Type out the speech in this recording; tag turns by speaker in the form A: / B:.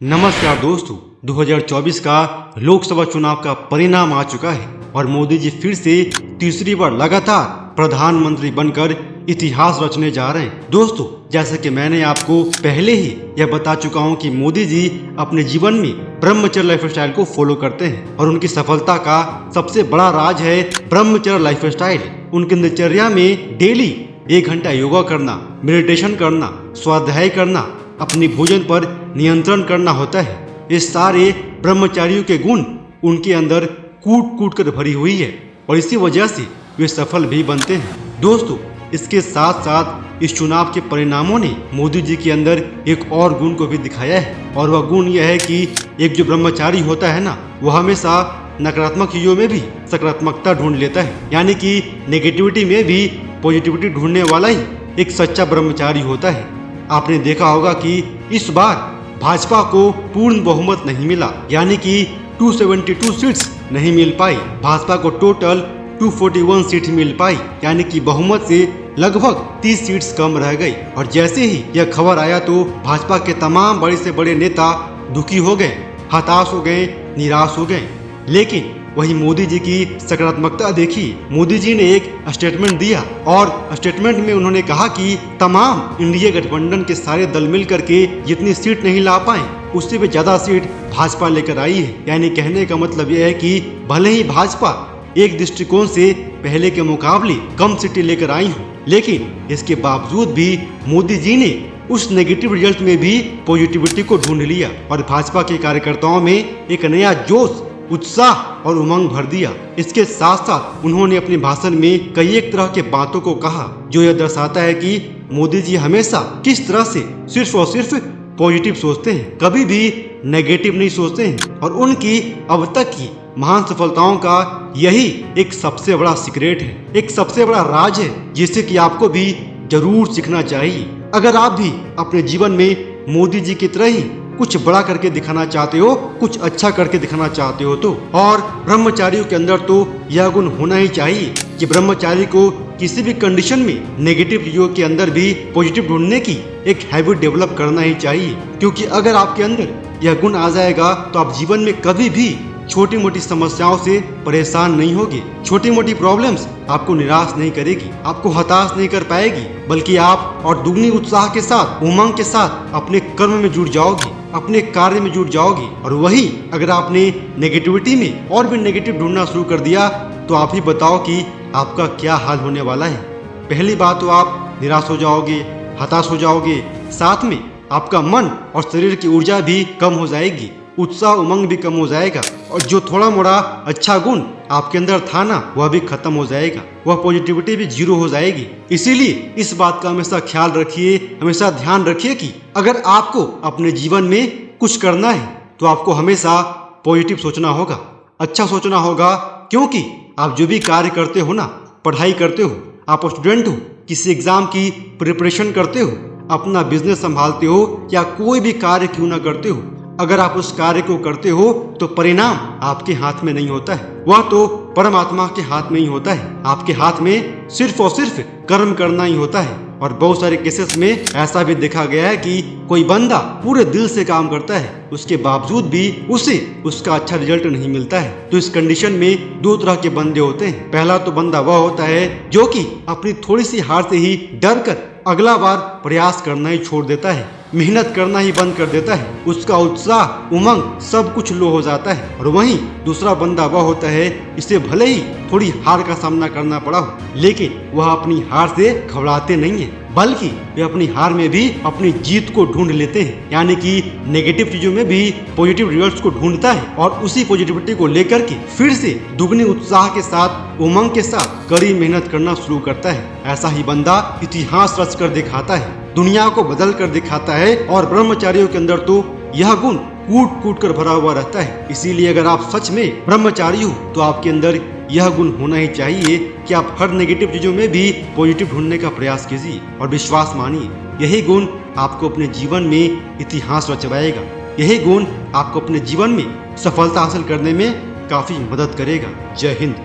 A: नमस्कार दोस्तों, 2024 का लोकसभा चुनाव का परिणाम आ चुका है और मोदी जी फिर से तीसरी बार लगातार प्रधानमंत्री बनकर इतिहास रचने जा रहे हैं। दोस्तों, जैसे कि मैंने आपको पहले ही यह बता चुका हूं कि मोदी जी अपने जीवन में ब्रह्मचर्य लाइफस्टाइल को फॉलो करते हैं और उनकी सफलता का सबसे बड़ा राज है ब्रह्मचर्य लाइफस्टाइल। उनकी दिनचर्या में डेली 1 घंटा योगा करना, मेडिटेशन करना, स्वाध्याय करना, अपनी भोजन पर नियंत्रण करना होता है। ये सारे ब्रह्मचारियों के गुण उनके अंदर कूट कूट कर भरी हुई है और इसी वजह से वे सफल भी बनते हैं। दोस्तों, इसके साथ साथ इस चुनाव के परिणामों ने मोदी जी के अंदर एक और गुण को भी दिखाया है और वह गुण यह है कि एक जो ब्रह्मचारी होता है ना, वह हमेशा नकारात्मक चीजों में भी सकारात्मकता ढूंढ लेता है, यानी कि नेगेटिविटी में भी पॉजिटिविटी ढूंढने वाला ही एक सच्चा ब्रह्मचारी होता है। आपने देखा होगा कि इस बार भाजपा को पूर्ण बहुमत नहीं मिला, यानी कि 272 सीट्स नहीं मिल पाई। भाजपा को टोटल 241 सीट मिल पाई, यानी कि बहुमत से लगभग 30 सीट्स कम रह गई। और जैसे ही यह खबर आया तो भाजपा के तमाम बड़े से बड़े नेता दुखी हो गए, हताश हो गए, निराश हो गए। लेकिन वही मोदी जी की सकारात्मकता देखी। मोदी जी ने एक स्टेटमेंट दिया और स्टेटमेंट में उन्होंने कहा कि तमाम इंडिया गठबंधन के सारे दल मिलकर के जितनी सीट नहीं ला पाए, उससे भी ज्यादा सीट भाजपा लेकर आई है। यानी कहने का मतलब यह है कि भले ही भाजपा एक दृष्टिकोण से पहले के मुकाबले कम सीटें लेकर आई हो, लेकिन इसके बावजूद भी मोदी जी ने उस नेगेटिव रिजल्ट में भी पॉजिटिविटी को ढूंढ लिया और भाजपा के कार्यकर्ताओं में एक नया जोश, उत्साह और उमंग भर दिया। इसके साथ साथ उन्होंने अपने भाषण में कई एक तरह के बातों को कहा जो यह दर्शाता है कि मोदी जी हमेशा किस तरह से सिर्फ और सिर्फ पॉजिटिव सोचते हैं, कभी भी नेगेटिव नहीं सोचते हैं। और उनकी अब तक की महान सफलताओं का यही एक सबसे बड़ा सीक्रेट है, एक सबसे बड़ा राज है, जिसे कि आपको भी जरूर सीखना चाहिए। अगर आप भी अपने जीवन में मोदी जी की तरह ही कुछ बड़ा करके दिखाना चाहते हो, कुछ अच्छा करके दिखाना चाहते हो तो, और ब्रह्मचारियों के अंदर तो यह गुण होना ही चाहिए कि ब्रह्मचारी को किसी भी कंडीशन में नेगेटिव चीजों के अंदर भी पॉजिटिव ढूंढने की एक हैबिट डेवलप करना ही चाहिए। क्योंकि अगर आपके अंदर यह गुण आ जाएगा तो आप जीवन में कभी भी छोटी मोटी समस्याओं से परेशान नहीं होगी। छोटी मोटी प्रॉब्लम्स आपको निराश नहीं करेगी, आपको हताश नहीं कर पाएगी, बल्कि आप और दुगनी उत्साह के साथ, उमंग के साथ अपने कर्म में जुट जाओगी, अपने कार्य में जुट जाओगी। और वही अगर आपने नेगेटिविटी में और भी नेगेटिव ढूंढना शुरू कर दिया तो आप ही बताओ कि आपका क्या हाल होने वाला है। पहली बात तो आप निराश हो जाओगे, हताश हो जाओगे, साथ में आपका मन और शरीर की ऊर्जा भी कम हो जाएगी, उत्साह उमंग भी कम हो जाएगा और जो थोड़ा मोड़ा अच्छा गुण आपके अंदर था ना, वह भी खत्म हो जाएगा, वह पॉजिटिविटी भी जीरो हो जाएगी। इसीलिए इस बात का हमेशा ख्याल रखिए, हमेशा ध्यान रखिए कि अगर आपको अपने जीवन में कुछ करना है तो आपको हमेशा पॉजिटिव सोचना होगा, अच्छा सोचना होगा। क्योंकि आप जो भी कार्य करते हो ना, पढ़ाई करते हो, आप स्टूडेंट हो, किसी एग्जाम की प्रिपरेशन करते हो, अपना बिजनेस संभालते हो या कोई भी कार्य क्यों ना करते हो, अगर आप उस कार्य को करते हो तो परिणाम आपके हाथ में नहीं होता है, वह तो परमात्मा के हाथ में ही होता है। आपके हाथ में सिर्फ और सिर्फ कर्म करना ही होता है। और बहुत सारे केसेस में ऐसा भी देखा गया है कि कोई बंदा पूरे दिल से काम करता है, उसके बावजूद भी उसे उसका अच्छा रिजल्ट नहीं मिलता है। तो इस कंडीशन में 2 तरह के बंदे होते हैं। पहला तो बंदा वह होता है जो कि अपनी थोड़ी सी हार से ही डर कर अगला बार प्रयास करना ही छोड़ देता है, मेहनत करना ही बंद कर देता है, उसका उत्साह उमंग सब कुछ लो हो जाता है। और वहीं दूसरा बंदा वह होता है, इसे भले ही थोड़ी हार का सामना करना पड़ा हो, लेकिन वह अपनी हार से घबराते नहीं है, बल्कि वे अपनी हार में भी अपनी जीत को ढूंढ लेते हैं। यानी कि नेगेटिव चीजों में भी पॉजिटिव रिजल्ट्स को ढूंढता है और उसी पॉजिटिविटी को लेकर के फिर से दुगनी उत्साह के साथ, उमंग के साथ कड़ी मेहनत करना शुरू करता है। ऐसा ही बंदा इतिहास रच कर दिखाता है, दुनिया को बदल कर दिखाता है। और ब्रह्मचारियों के अंदर तो यह गुण कूट कूट कर भरा हुआ रहता है। इसीलिए अगर आप सच में ब्रह्मचारी हो तो आपके अंदर यह गुण होना ही चाहिए कि आप हर नेगेटिव चीजों में भी पॉजिटिव ढूंढने का प्रयास कीजिए और विश्वास मानिए। यही गुण आपको अपने जीवन में इतिहास रचवाएगा, यही गुण आपको अपने जीवन में सफलता हासिल करने में काफी मदद करेगा। जय हिंद।